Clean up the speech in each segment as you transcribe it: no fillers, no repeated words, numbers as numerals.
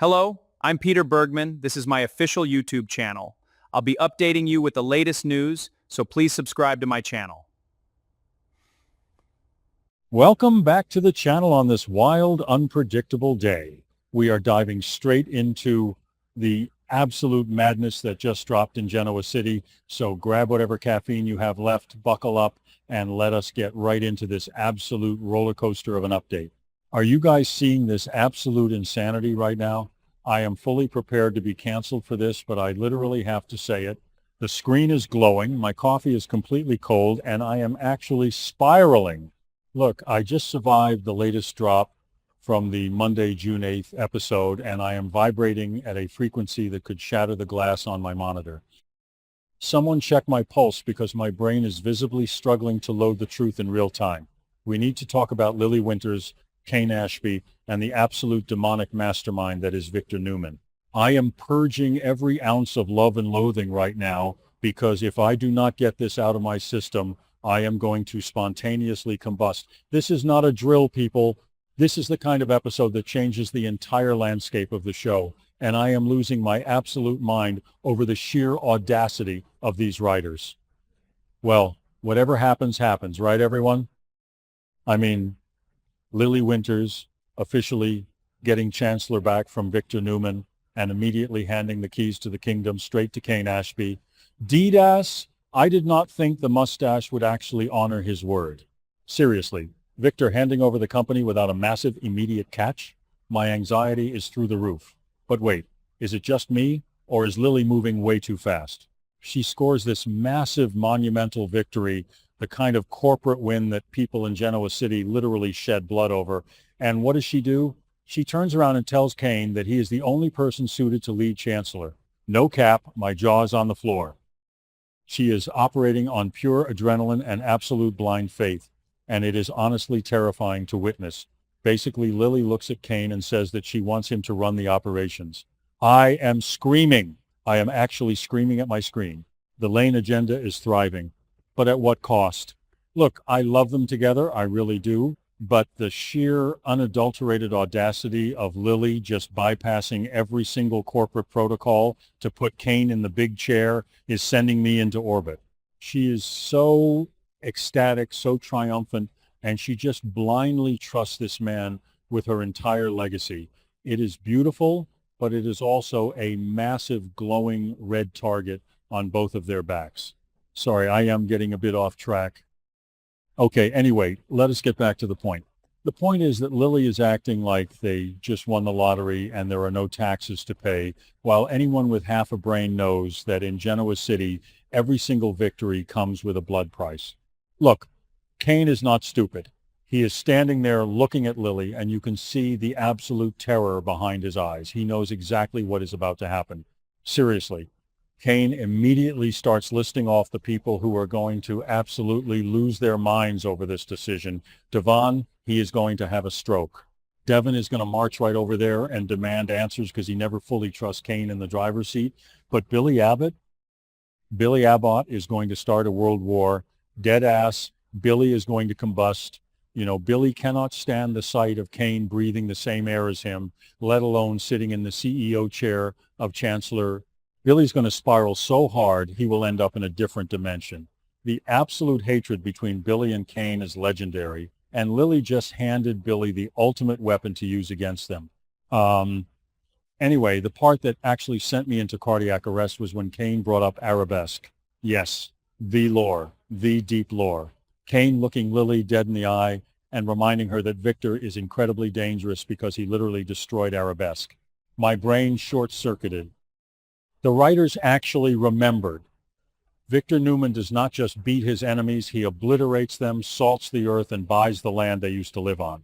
Hello, I'm Peter Bergman. This is my official YouTube channel. I'll be updating you with the latest news, so please subscribe to my channel. Welcome back to the channel on this wild, unpredictable day. We are diving straight into the absolute madness that just dropped in Genoa City. So grab whatever caffeine you have left, buckle up, and let us get right into this absolute roller coaster of an update. Are you guys seeing this absolute insanity right now? I am fully prepared to be canceled for this, but I literally have to say it. The screen is glowing, my coffee is completely cold, and I am actually spiraling. Look, I just survived the latest drop from the Monday, June 8th episode, and I am vibrating at a frequency that could shatter the glass on my monitor. Someone check my pulse because my brain is visibly struggling to load the truth in real time. We need to talk about Lily Winters, Kane Ashby, and the absolute demonic mastermind that is Victor Newman. I am purging every ounce of love and loathing right now because if I do not get this out of my system, I am going to spontaneously combust. This is not a drill, people. This is the kind of episode that changes the entire landscape of the show, and I am losing my absolute mind over the sheer audacity of these writers. Well, whatever happens, happens, right, everyone? I mean, Lily Winters officially getting Chancellor back from Victor Newman and immediately handing the keys to the kingdom straight to Kane Ashby. DDaS, I did not think the mustache would actually honor his word. Seriously, Victor handing over the company without a massive immediate catch? My anxiety is through the roof. But wait, is it just me, or is Lily moving way too fast? She scores this massive monumental victory, the kind of corporate win that people in Genoa City literally shed blood over. And what does she do? She turns around and tells Kane that he is the only person suited to lead Chancellor. No cap, my jaw is on the floor. She is operating on pure adrenaline and absolute blind faith, and it is honestly terrifying to witness. Basically, Lily looks at Kane and says that she wants him to run the operations. I am screaming. I am actually screaming at my screen. The Lane agenda is thriving. But at what cost? Look, I love them together, I really do, but the sheer unadulterated audacity of Lily just bypassing every single corporate protocol to put Kane in the big chair is sending me into orbit. She is so ecstatic, so triumphant, and she just blindly trusts this man with her entire legacy. It is beautiful, but it is also a massive glowing red target on both of their backs. Sorry, I am getting a bit off track. Okay, anyway, let us get back to the point. The point is that Lily is acting like they just won the lottery and there are no taxes to pay, while anyone with half a brain knows that in Genoa City, every single victory comes with a blood price. Look, Kane is not stupid. He is standing there looking at Lily, and you can see the absolute terror behind his eyes. He knows exactly what is about to happen. Seriously. Kane immediately starts listing off the people who are going to absolutely lose their minds over this decision. Devon, he is going to have a stroke. Devon is going to march right over there and demand answers because he never fully trusts Kane in the driver's seat. But Billy Abbott is going to start a world war. Dead ass. Billy is going to combust. You know, Billy cannot stand the sight of Kane breathing the same air as him, let alone sitting in the CEO chair of Chancellor. Billy's going to spiral so hard, he will end up in a different dimension. The absolute hatred between Billy and Kane is legendary, and Lily just handed Billy the ultimate weapon to use against them. Anyway, the part that actually sent me into cardiac arrest was when Kane brought up arabesque. Yes, the lore, the deep lore. Kane looking Lily dead in the eye and reminding her that Victor is incredibly dangerous because he literally destroyed arabesque. My brain short-circuited. The writers actually remembered. Victor Newman does not just beat his enemies, he obliterates them, salts the earth, and buys the land they used to live on.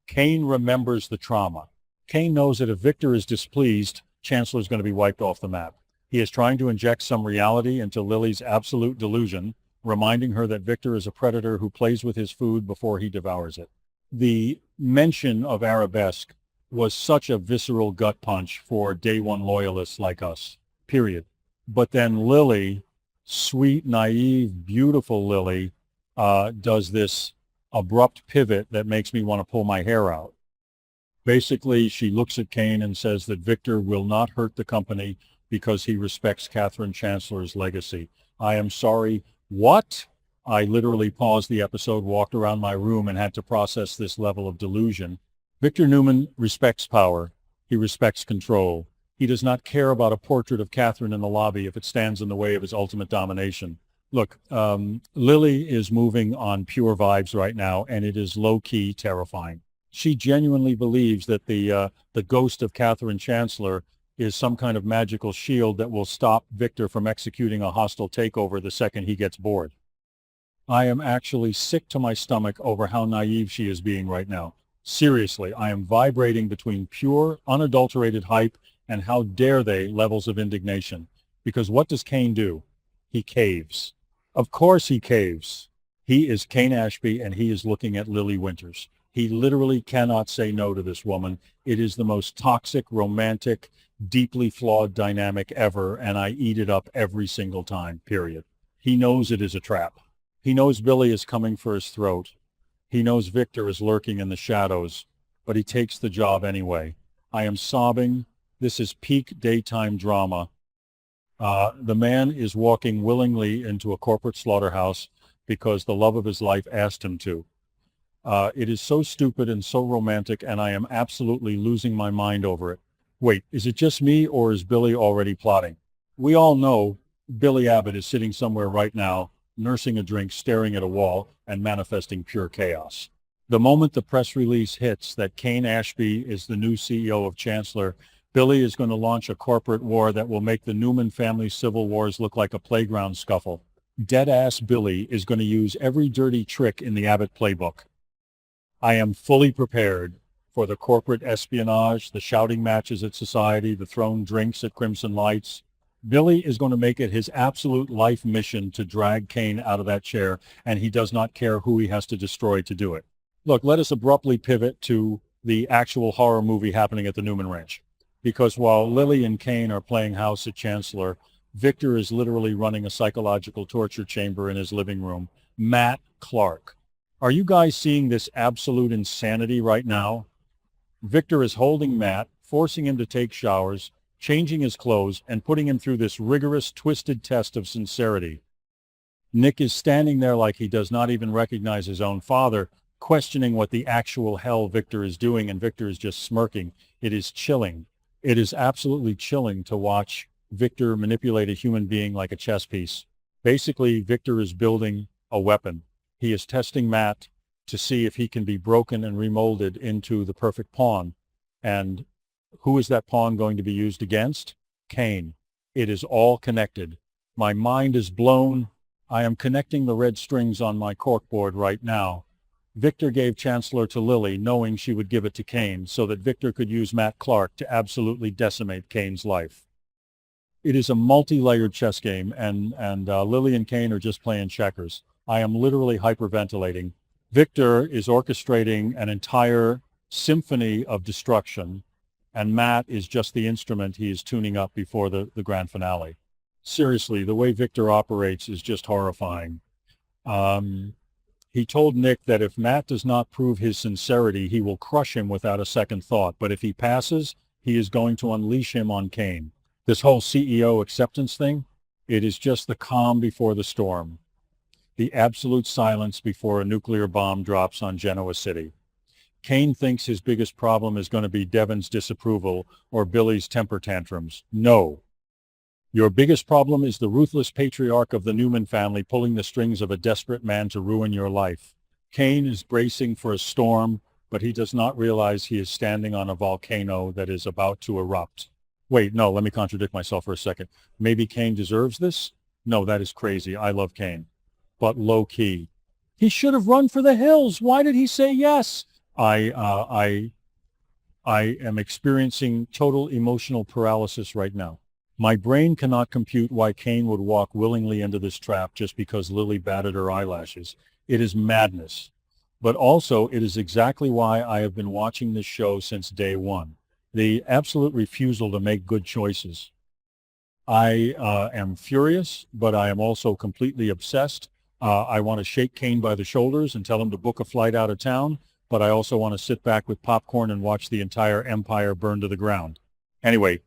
Kane remembers the trauma. Kane knows that if Victor is displeased, Chancellor is going to be wiped off the map. He is trying to inject some reality into Lily's absolute delusion, reminding her that Victor is a predator who plays with his food before he devours it. The mention of arabesque was such a visceral gut punch for day one loyalists like us. Period. But then Lily, sweet, naive, beautiful Lily, does this abrupt pivot that makes me want to pull my hair out. Basically, she looks at Kane and says that Victor will not hurt the company because he respects Catherine Chancellor's legacy. I am sorry. What? I literally paused the episode, walked around my room, and had to process this level of delusion. Victor Newman respects power. He respects control. He does not care about a portrait of Catherine in the lobby if it stands in the way of his ultimate domination. Look, Lily is moving on pure vibes right now, and it is low-key terrifying. She genuinely believes that the ghost of Catherine Chancellor is some kind of magical shield that will stop Victor from executing a hostile takeover the second he gets bored. I am actually sick to my stomach over how naive she is being right now. Seriously, I am vibrating between pure, unadulterated hype and how dare they levels of indignation. Because what does Kane do? He caves. Of course he caves. He is Kane Ashby, and he is looking at Lily Winters. He literally cannot say no to this woman. It is the most toxic, romantic, deeply flawed dynamic ever, and I eat it up every single time, period. He knows it is a trap. He knows Billy is coming for his throat. He knows Victor is lurking in the shadows, but he takes the job anyway. I am sobbing. This is peak daytime drama. The man is walking willingly into a corporate slaughterhouse because the love of his life asked him to. It is so stupid and so romantic, and I am absolutely losing my mind over it. Wait, is it just me, or is Billy already plotting? We all know Billy Abbott is sitting somewhere right now, nursing a drink, staring at a wall, and manifesting pure chaos. The moment the press release hits that Kane Ashby is the new CEO of Chancellor, Billy is going to launch a corporate war that will make the Newman family civil wars look like a playground scuffle. Dead-ass Billy is going to use every dirty trick in the Abbott playbook. I am fully prepared for the corporate espionage, the shouting matches at society, the thrown drinks at Crimson Lights. Billy is going to make it his absolute life mission to drag Kane out of that chair, and he does not care who he has to destroy to do it. Look, let us abruptly pivot to the actual horror movie happening at the Newman Ranch. Because while Lily and Kane are playing house at Chancellor, Victor is literally running a psychological torture chamber in his living room. Matt Clark. Are you guys seeing this absolute insanity right now? Victor is holding Matt, forcing him to take showers, changing his clothes, and putting him through this rigorous, twisted test of sincerity. Nick is standing there like he does not even recognize his own father, questioning what the actual hell Victor is doing, and Victor is just smirking. It is chilling. It is absolutely chilling to watch Victor manipulate a human being like a chess piece. Basically, Victor is building a weapon. He is testing Matt to see if he can be broken and remolded into the perfect pawn. And who is that pawn going to be used against? Kane. It is all connected. My mind is blown. I am connecting the red strings on my corkboard right now. Victor gave Chancellor to Lily, knowing she would give it to Kane, so that Victor could use Matt Clark to absolutely decimate Kane's life. It is a multi-layered chess game, and Lily and Kane are just playing checkers. I am literally hyperventilating. Victor is orchestrating an entire symphony of destruction, and Matt is just the instrument he is tuning up before the grand finale. Seriously, the way Victor operates is just horrifying. He told Nick that if Matt does not prove his sincerity, he will crush him without a second thought. But if he passes, he is going to unleash him on Kane. This whole CEO acceptance thing, it is just the calm before the storm. The absolute silence before a nuclear bomb drops on Genoa City. Kane thinks his biggest problem is going to be Devon's disapproval or Billy's temper tantrums. No. Your biggest problem is the ruthless patriarch of the Newman family pulling the strings of a desperate man to ruin your life. Kane is bracing for a storm, but he does not realize he is standing on a volcano that is about to erupt. Wait, no, let me contradict myself for a second. Maybe Kane deserves this? No, that is crazy. I love Kane. But low-key. He should have run for the hills. Why did he say yes? I am experiencing total emotional paralysis right now. My brain cannot compute why Kane would walk willingly into this trap just because Lily batted her eyelashes. It is madness. But also, it is exactly why I have been watching this show since day one. The absolute refusal to make good choices. I am furious, but I am also completely obsessed. I want to shake Kane by the shoulders and tell him to book a flight out of town. but I also want to sit back with popcorn and watch the entire empire burn to the ground. Anyway,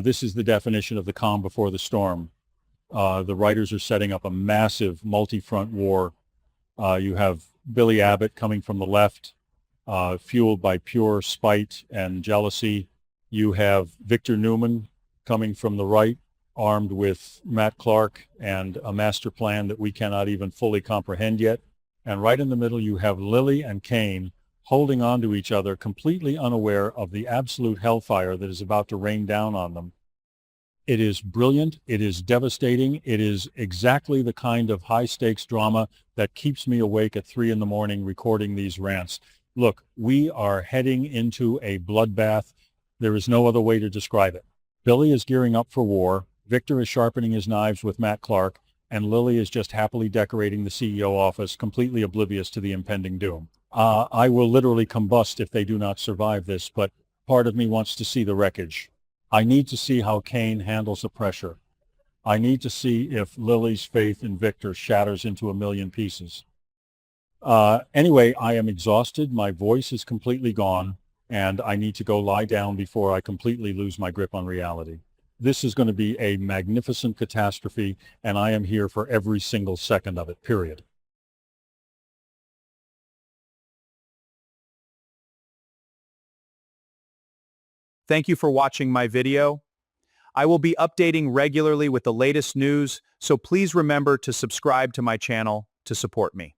this is the definition of the calm before the storm. The writers are setting up a massive multi-front war. You have Billy Abbott coming from the left, fueled by pure spite and jealousy. You have Victor Newman coming from the right, armed with Matt Clark and a master plan that we cannot even fully comprehend yet. And right in the middle, you have Lily and Kane holding on to each other, completely unaware of the absolute hellfire that is about to rain down on them. It is brilliant. It is devastating. It is exactly the kind of high-stakes drama that keeps me awake at 3 a.m. recording these rants. Look, we are heading into a bloodbath. There is no other way to describe it. Billy is gearing up for war. Victor is sharpening his knives with Matt Clark, and Lily is just happily decorating the CEO office, completely oblivious to the impending doom. I will literally combust if they do not survive this, but part of me wants to see the wreckage. I need to see how Kane handles the pressure. I need to see if Lily's faith in Victor shatters into a million pieces. Anyway, I am exhausted. My voice is completely gone, and I need to go lie down before I completely lose my grip on reality. This is going to be a magnificent catastrophe, and I am here for every single second of it, period. Thank you for watching my video. I will be updating regularly with the latest news, so please remember to subscribe to my channel to support me.